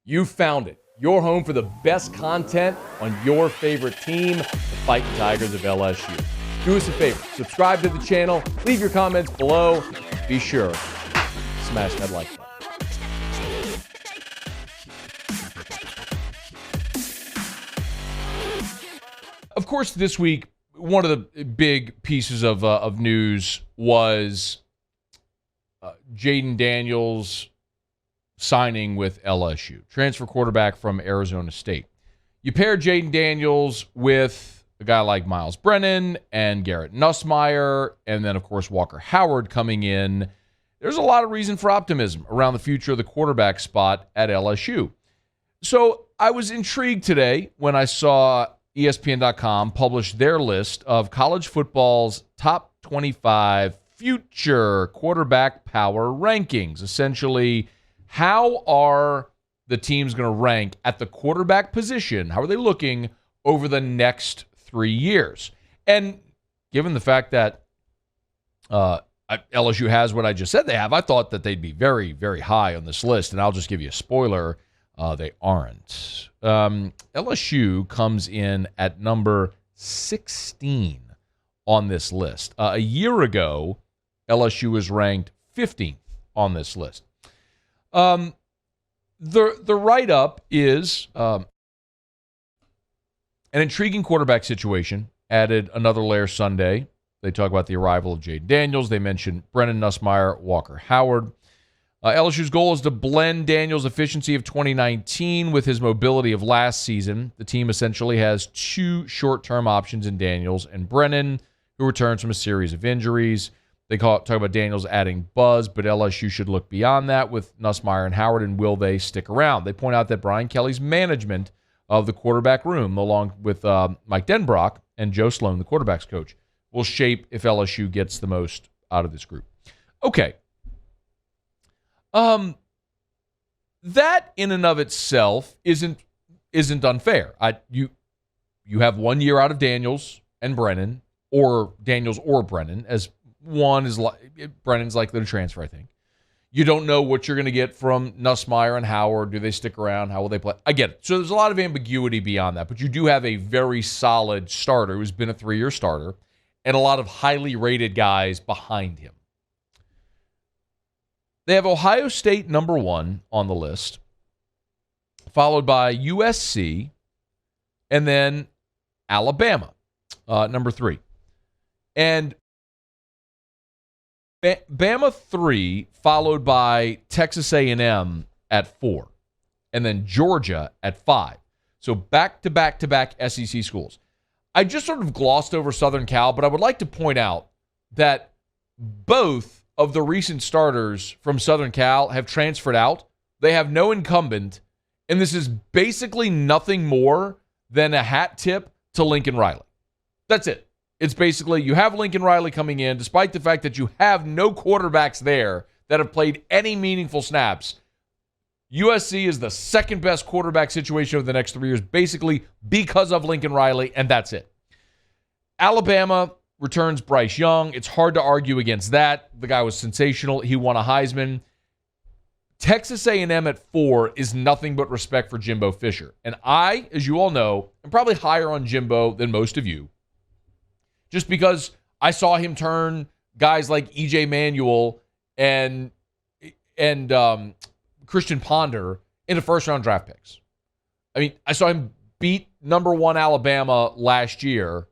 You found it. Your home for the best content on your favorite team, the Fighting Tigers of LSU. Do us a favor. Subscribe to the channel. Leave your comments below. Be sure to smash that like button. Of course, this week, one of the big pieces of news was Jaden Daniels signing with LSU, transfer quarterback from Arizona State. You pair Jaden Daniels with a guy like Miles Brennan and Garrett Nussmeier, and then, of course, Walker Howard coming in. There's a lot of reason for optimism around the future of the quarterback spot at LSU. So I was intrigued today when I saw ESPN.com publish their list of college football's top 25 future quarterback power rankings. Essentially, how are the teams going to rank at the quarterback position? How are they looking over the next 3 years? And given the fact that LSU has what I just said they have, I thought that they'd be very, very high on this list. And I'll just give you a spoiler. They aren't. LSU comes in at number 16 on this list. A year ago, LSU was ranked 15th on this list. The write-up is an intriguing quarterback situation. Added another layer Sunday. They talk about the arrival of Jaden Daniels. They mention Brennan Nussmeier, Walker Howard. LSU's goal is to blend Daniels' efficiency of 2019 with his mobility of last season. The team essentially has two short-term options in Daniels and Brennan, who returns from a series of injuries. They talk about Daniels adding buzz, but LSU should look beyond that with Nussmeier and Howard, and will they stick around? They point out that Brian Kelly's management of the quarterback room, along with Mike Denbrock and Joe Sloan, the quarterback's coach, will shape if LSU gets the most out of this group. Okay. That in and of itself isn't unfair. You have 1 year out of Daniels and Brennan, or Daniels or Brennan, as one is Brennan's likely to transfer, I think. You don't know what you're going to get from Nussmeier and Howard. Do they stick around? How will they play? I get it. So there's a lot of ambiguity beyond that, but you do have a very solid starter who's been a 3-year starter and a lot of highly rated guys behind him. They have Ohio State number 1 on the list, followed by USC, and then Alabama, number 3. And Bama 3, followed by Texas A&M at 4, and then Georgia at 5. So back-to-back-to-back SEC schools. I just sort of glossed over Southern Cal, but I would like to point out that both of the recent starters from Southern Cal have transferred out. They have no incumbent, and this is basically nothing more than a hat tip to Lincoln Riley. That's it. It's basically you have Lincoln Riley coming in, despite the fact that you have no quarterbacks there that have played any meaningful snaps. USC is the second best quarterback situation over the next 3 years, basically because of Lincoln Riley, and that's it. Alabama returns Bryce Young. It's hard to argue against that. The guy was sensational. He won a Heisman. Texas A&M at 4 is nothing but respect for Jimbo Fisher. And I, as you all know, am probably higher on Jimbo than most of you, just because I saw him turn guys like E.J. Manuel and Christian Ponder into first-round draft picks. I mean, I saw him beat number 1 Alabama last year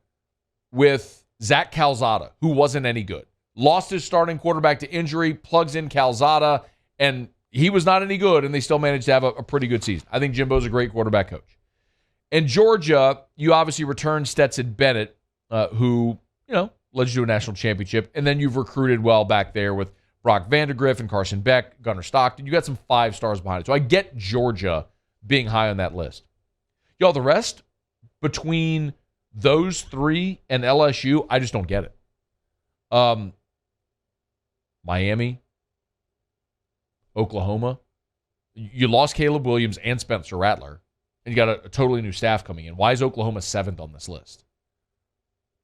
with Zach Calzada, who wasn't any good. Lost his starting quarterback to injury, plugs in Calzada, and he was not any good, and they still managed to have a pretty good season. I think Jimbo's a great quarterback coach. In Georgia, you obviously return Stetson Bennett, who, led you to a national championship, and then you've recruited well back there with Brock Vandegrift and Carson Beck, Gunnar Stockton. You got some 5 stars behind it. So I get Georgia being high on that list. Y'all, the rest, between those 3 and LSU, I just don't get it. Miami, Oklahoma. You lost Caleb Williams and Spencer Rattler, and you got a totally new staff coming in. Why is Oklahoma 7th on this list?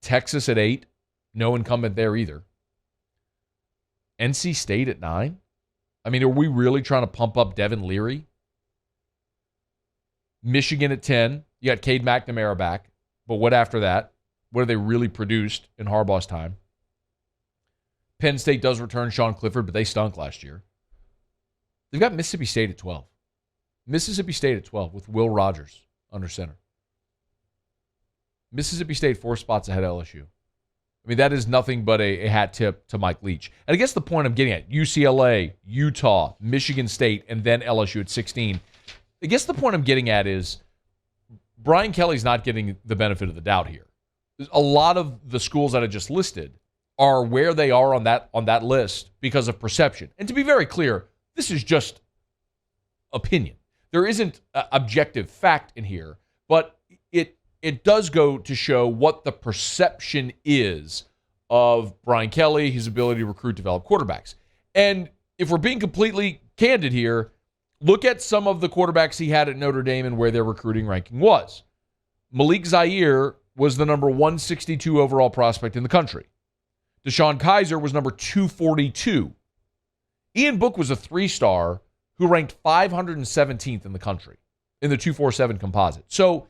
Texas at 8, no incumbent there either. NC State at 9. I mean, are we really trying to pump up Devin Leary? Michigan at 10. You got Cade McNamara back. But what after that? What have they really produced in Harbaugh's time? Penn State does return Sean Clifford, but they stunk last year. They've got Mississippi State at 12. Mississippi State at 12 with Will Rogers under center. Mississippi State 4 spots ahead of LSU. I mean, that is nothing but a hat tip to Mike Leach. And I guess the point I'm getting at, UCLA, Utah, Michigan State, and then LSU at 16. I guess the point I'm getting at is Brian Kelly's not getting the benefit of the doubt here. A lot of the schools that I just listed are where they are on that list because of perception. And to be very clear, this is just opinion. There isn't objective fact in here, but it does go to show what the perception is of Brian Kelly, his ability to recruit, develop quarterbacks. And if we're being completely candid here, look at some of the quarterbacks he had at Notre Dame and where their recruiting ranking was. Malik Zaire was the number 162 overall prospect in the country. Deshaun Kaiser was number 242. Ian Book was a 3-star who ranked 517th in the country in the 247 composite. So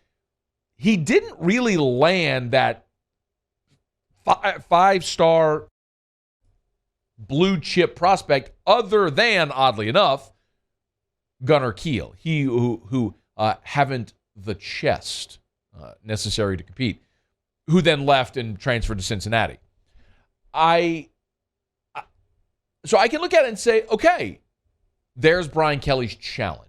he didn't really land that 5-star blue chip prospect other than, oddly enough, Gunnar Kiel. He who haven't the chest necessary to compete, who then left and transferred to Cincinnati. So I can look at it and say, okay, there's Brian Kelly's challenge.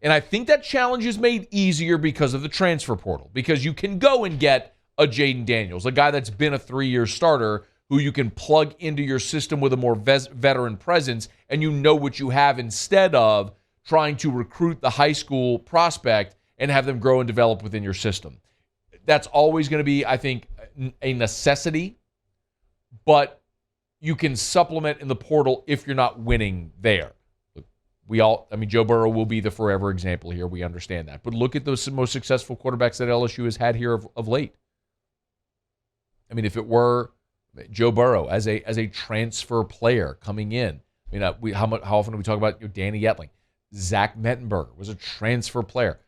And I think that challenge is made easier because of the transfer portal, because you can go and get a Jaden Daniels, a guy that's been a 3-year starter who you can plug into your system with a more veteran presence, and you know what you have instead of trying to recruit the high school prospect and have them grow and develop within your system. That's always going to be, I think, a necessity, but you can supplement in the portal if you're not winning there. Joe Burrow will be the forever example here. We understand that. But look at those most successful quarterbacks that LSU has had here of late. I mean, if it were Joe Burrow as a transfer player coming in, I mean, how often do we talk about Danny Etling? Zach Mettenberger was a transfer player.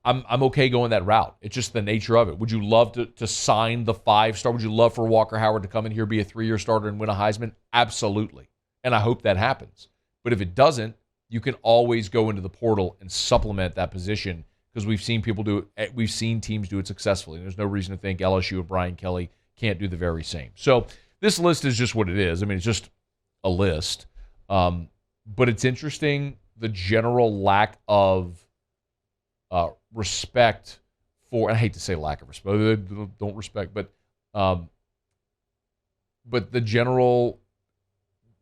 I'm okay going that route. It's just the nature of it. Would you love to sign the 5-star? Would you love for Walker Howard to come in here, be a 3-year starter, and win a Heisman? Absolutely. And I hope that happens. But if it doesn't, you can always go into the portal and supplement that position because we've seen people do it. We've seen teams do it successfully. There's no reason to think LSU and Brian Kelly can't do the very same. So this list is just what it is. I mean, it's just a list. But it's interesting, the general lack of respect for, and I hate to say lack of respect, don't respect, but the general,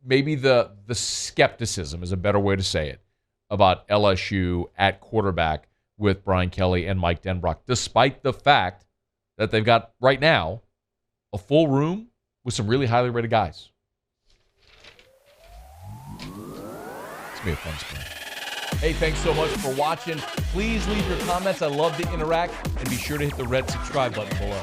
maybe the skepticism is a better way to say it, about LSU at quarterback with Brian Kelly and Mike Denbrock, despite the fact that they've got, right now, a full room with some really highly rated guys. It's going to be a fun spring. Hey, thanks so much for watching. Please leave your comments. I love to interact. And be sure to hit the red subscribe button below.